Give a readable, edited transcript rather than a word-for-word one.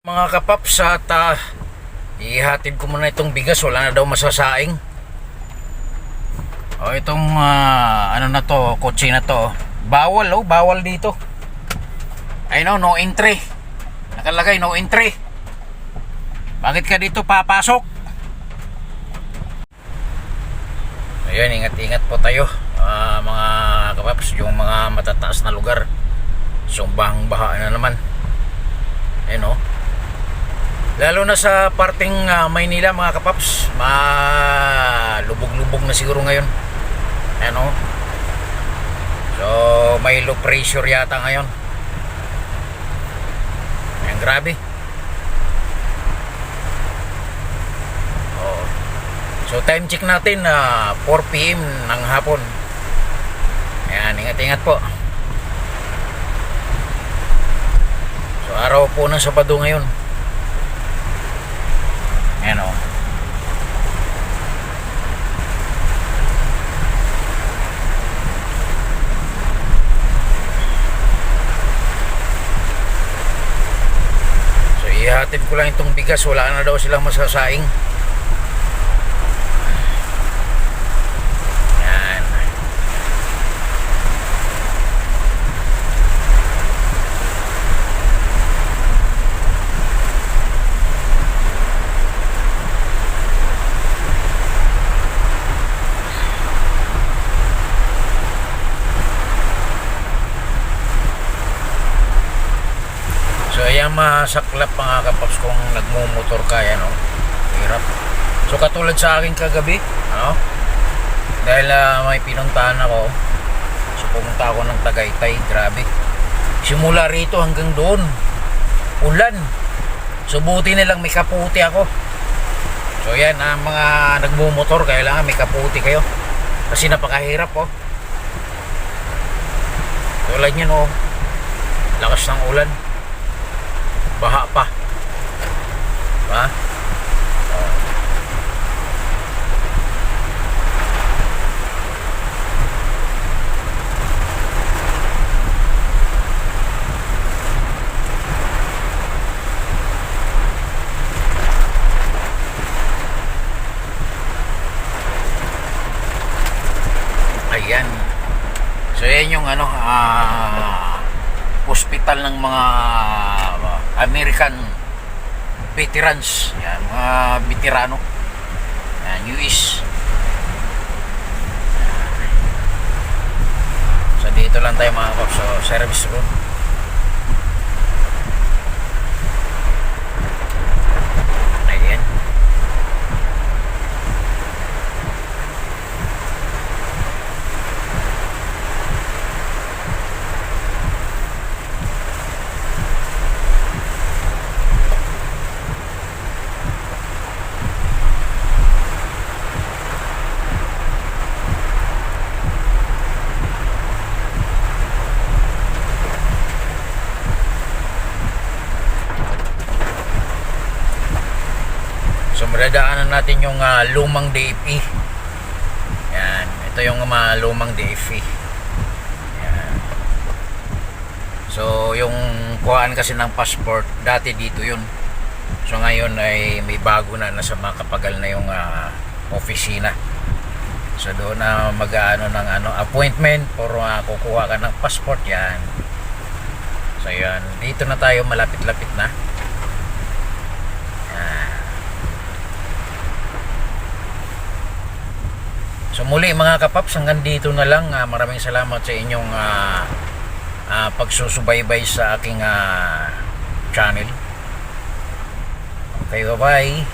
Mga kapaps, at ihatid ko muna itong bigas, wala na daw masasaing. O itong ano na to, kotse na to, bawal bawal dito. Ay no entry. Nakalagay no entry. Bakit ka dito papasok? Ayun, ingat-ingat po tayo, mga kapaps, yung mga matataas na lugar. Sumbang baha na naman. Ayun lalo na sa parting Maynila, mga kapaps, malubog-lubog na siguro ngayon. Ano? So may low pressure yata ngayon. Ayan, grabe. So time check natin 4 PM ng hapon. Ayan, ingat-ingat po. So araw po ng Sabado ngayon. Ayan o. So ihatid ko lang itong bigas, wala na daw silang masasaing. Ayan. So ayan, masaklap mga kapaps kung nagmumotor ka, yan hirap. So katulad sa akin kagabi, dahil may pinuntahan ako. So pumunta ako ng Tagaytay, grabe. Simula rito hanggang doon, ulan. So buti nilang may kaputi ako. So yan, mga nagmumotor, kailangan may kaputi kayo. Kasi napakahirap Tulad nyo lakas ng ulan. Baha pa. Ayan. So yan yung hospital ng mga American veterans. Yan, mga veterano. Yan, US. So dito lang tayo mga kapaps, so service road. Ayan. So madadaanan natin yung lumang DFE. Yan, ito yung lumang DFE. Yan. So yung kuhaan kasi ng passport, dati dito yun. So ngayon ay may bago na, nasa Makapagal na yung opisina. So doon na mag-ano ng appointment for kukuha ka ng passport. Yan. So yan, dito na tayo, malapit-lapit na. So muli mga kapaps, hanggang dito na lang. Maraming salamat sa inyong pagsusubaybay sa aking channel. Okay, bye-bye.